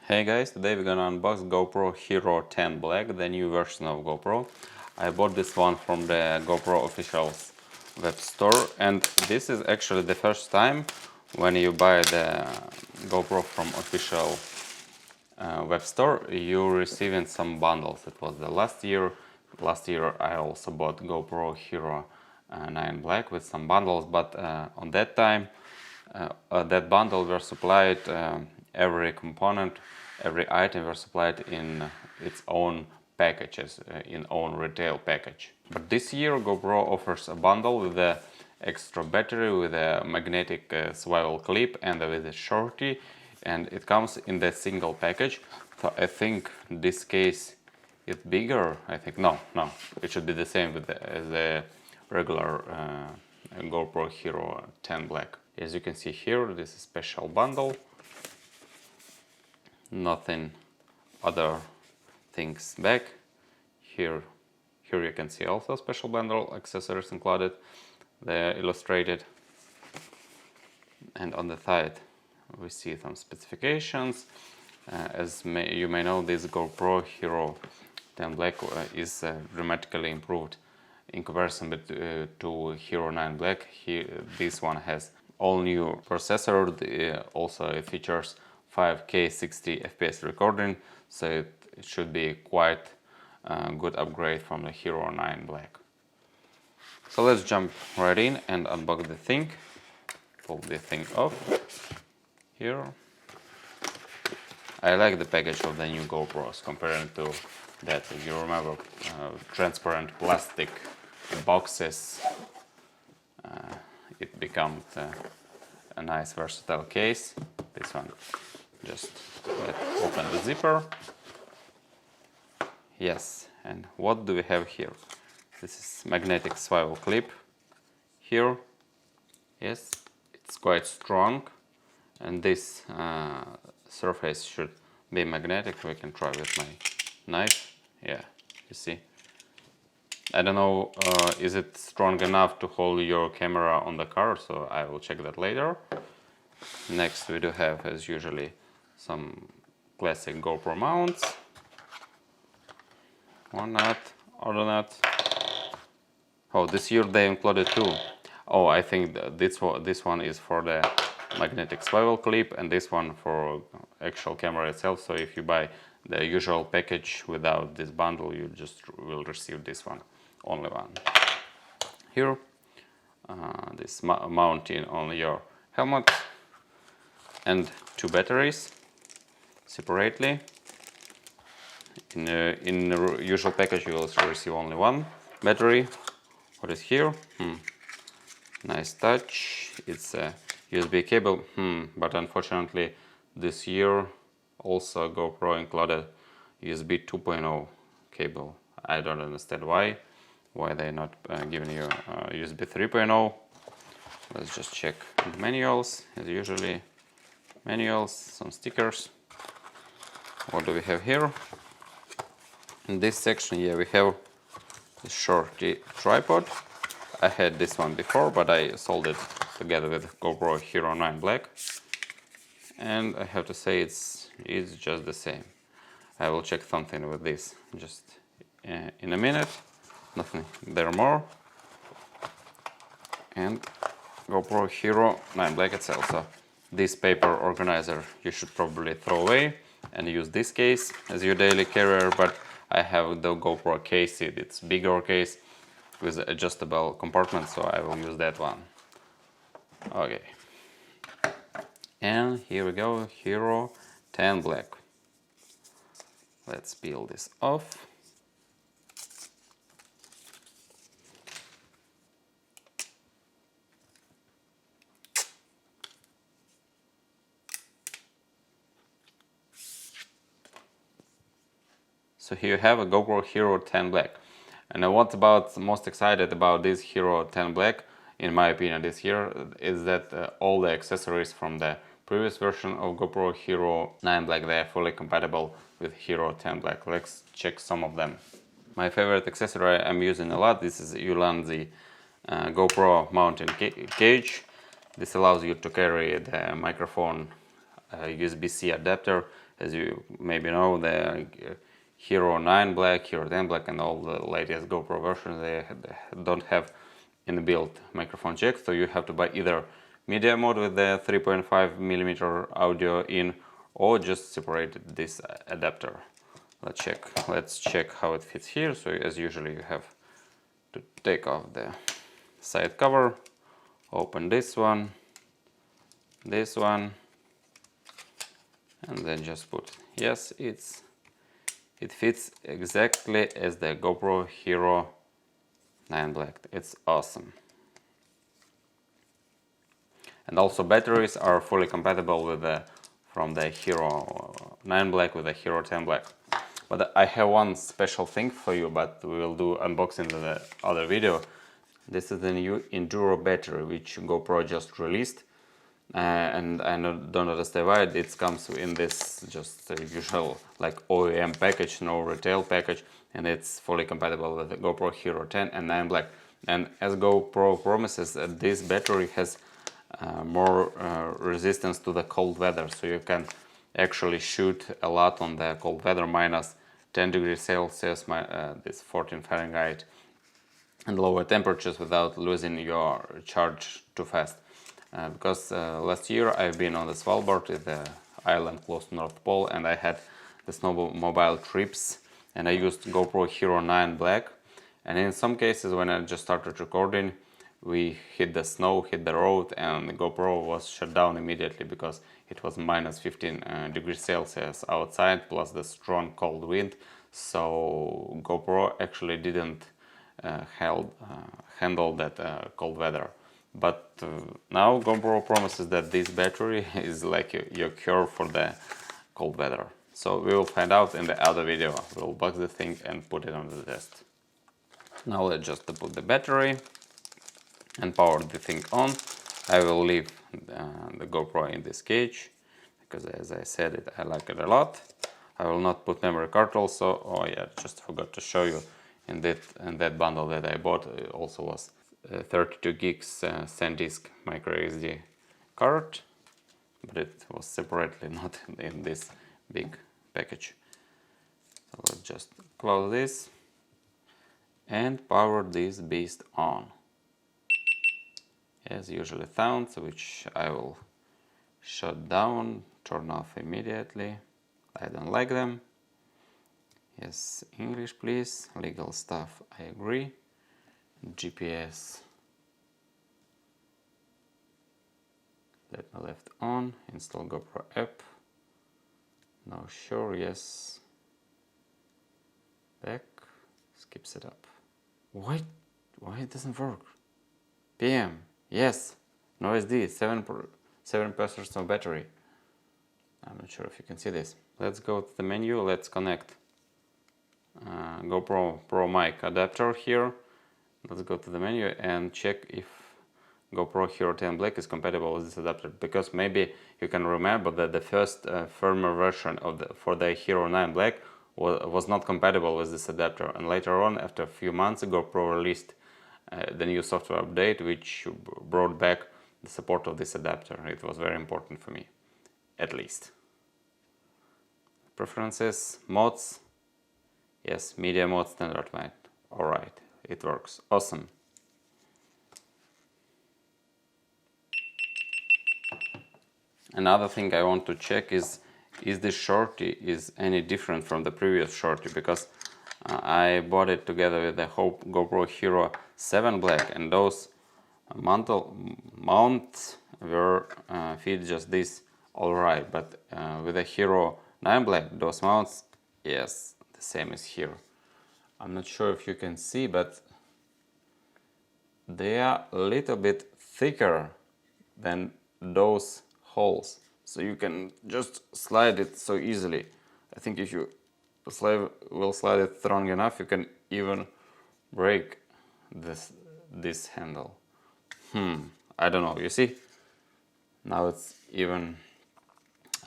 Hey guys, today we're gonna unbox GoPro Hero 10 Black, the new version of GoPro. I bought this one from the GoPro official's web store, and this is actually the first time when you buy the GoPro from official web store, you're receiving some bundles. It was the last year. Last year I also bought GoPro Hero 9 Black with some bundles, but on that time that bundle were supplied every component, every item were supplied in its own packages, in own retail package. But this year GoPro offers a bundle with the extra battery, with a magnetic swivel clip, and with a Shorty, and it comes in the single package. So I think this case is bigger. I think no, it should be the same with as the regular GoPro Hero 10 Black. As you can see here, this is special bundle. Nothing other things back. Here you can see also special bundle, accessories included, they're illustrated. And on the side we see some specifications. You may know, this GoPro Hero 10 Black is dramatically improved in comparison to Hero 9 Black. This one has all new processor, also it features 5K 60 FPS recording, so it should be quite a good upgrade from the Hero 9 Black. So let's jump right in and unbox the thing. Pull the thing off here. I like the package of the new GoPros compared to that, if you remember, transparent plastic boxes. It becomes a nice versatile case. This one, just open the zipper. Yes, and what do we have here? This is magnetic swivel clip here. Yes, it's quite strong, and this surface should be magnetic. We can try with my knife. Yeah, you see. I don't know, is it strong enough to hold your camera on the car, so I will check that later. Next we do have, as usually, some classic GoPro mounts. One nut, other nut. Oh, this year they included two. Oh, I think this one is for the magnetic swivel clip, and this one for actual camera itself. So if you buy the usual package without this bundle, you just will receive this one, only one. Here, this mounting on your helmet, and two batteries separately. In the usual package you will receive only one battery. What is here? Nice touch. It's a USB cable, but unfortunately this year also GoPro included USB 2.0 cable. I don't understand why they're not giving you USB 3.0. Let's just check the manuals, as usually. Manuals, some stickers. What do we have here? In this section, we have the Shorty tripod. I had this one before, but I sold it together with GoPro Hero 9 Black, and I have to say it's just the same. I will check something with this just in a minute. Nothing there more. And GoPro Hero 9 Black itself. So this paper organizer you should probably throw away and use this case as your daily carrier, but I have the GoPro case. It's bigger case with adjustable compartment, so I will use that one. Okay, and here we go, Hero 10 Black. Let's peel this off. So here you have a GoPro Hero 10 Black. And what about most excited about this Hero 10 Black, in my opinion, this year, is that all the accessories from the previous version of GoPro Hero 9 Black, they are fully compatible with Hero 10 Black. Let's check some of them. My favorite accessory I'm using a lot, this is Ulanzi GoPro mounting cage. This allows you to carry the microphone USB-C adapter as you maybe know, the Hero 9 Black, Hero 10 Black, and all the latest GoPro versions, they don't have inbuilt microphone jack, so you have to buy either media mode with the 3.5mm audio in, or just separate this adapter. Let's check how it fits here. So as usually, you have to take off the side cover, open this one, and then just put, yes, it fits exactly as the GoPro Hero 9 Black. It's awesome. And also batteries are fully compatible with from the Hero 9 Black with the Hero 10 Black. But I have one special thing for you, but we will do unboxing in the other video. This is the new Enduro battery which GoPro just released, and I don't understand why it comes in this just usual like OEM package, no retail package, and it's fully compatible with the GoPro Hero 10 and 9 Black. And as GoPro promises, this battery has more resistance to the cold weather, so you can actually shoot a lot on the cold weather, minus 10 degrees Celsius, this 14 Fahrenheit, and lower temperatures without losing your charge too fast. Because last year I've been on the Svalbard, the island close to North Pole, and I had the snowmobile trips, and I used GoPro Hero 9 Black, and in some cases when I just started recording, we hit the snow, hit the road, and the GoPro was shut down immediately because it was minus 15 degrees Celsius outside, plus the strong cold wind. So GoPro actually didn't handle that cold weather. But now GoPro promises that this battery is like your cure for the cold weather. So we will find out in the other video. We'll box the thing and put it on the test. Now let's just put the battery and power the thing on. I will leave the GoPro in this cage because, as I said, I like it a lot. I will not put memory card also. Oh yeah, just forgot to show you, in that bundle that I bought, it also was 32 gigs SanDisk microSD card, but it was separately, not in this big package. So let's just close this and power this beast on. As usually sounds, which I will shut down, turn off immediately. I don't like them. Yes, English please. Legal stuff, I agree. GPS. Let me left on. Install Gopro App. No, sure, yes. Back. Skip setup. Why it doesn't work? PM. Yes. No SD. 7% of battery. I'm not sure if you can see this. Let's go to the menu. Let's connect GoPro Pro mic adapter here. Let's go to the menu and check if GoPro Hero 10 Black is compatible with this adapter, because maybe you can remember that the first firmware version for the Hero 9 Black was not compatible with this adapter, and later on, after a few months, GoPro released the new software update which brought back the support of this adapter. It was very important for me, at least. Preferences, modes, yes, media mode, standard mode. Alright, it works, awesome. Another thing I want to check is this Shorty is any different from the previous Shorty, because I bought it together with the GoPro Hero 7 Black, and those mounts were fit just this alright, but with the Hero 9 Black, those mounts, yes, the same as here. I'm not sure if you can see, but they are a little bit thicker than those holes, so you can just slide it so easily. I think if you will slide it strong enough, you can even break this handle. I don't know, you see? Now it's even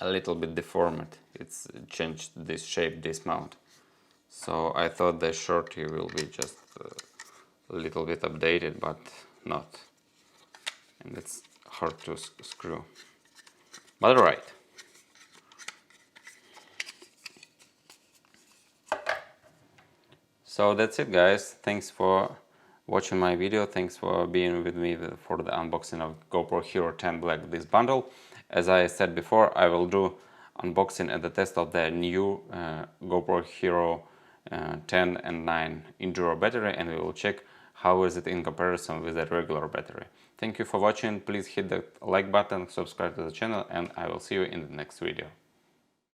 a little bit deformed. It's changed this shape, this mount. So I thought the Shorty will be just a little bit updated, but not. And it's hard to screw. But alright. So that's it, guys. Thanks for watching my video. Thanks for being with me for the unboxing of GoPro Hero 10 Black Disc bundle. As I said before, I will do unboxing and the test of the new GoPro Hero 10 and 9 Enduro battery, and we will check how is it in comparison with the regular battery. Thank you for watching. Please hit the like button, subscribe to the channel, and I will see you in the next video.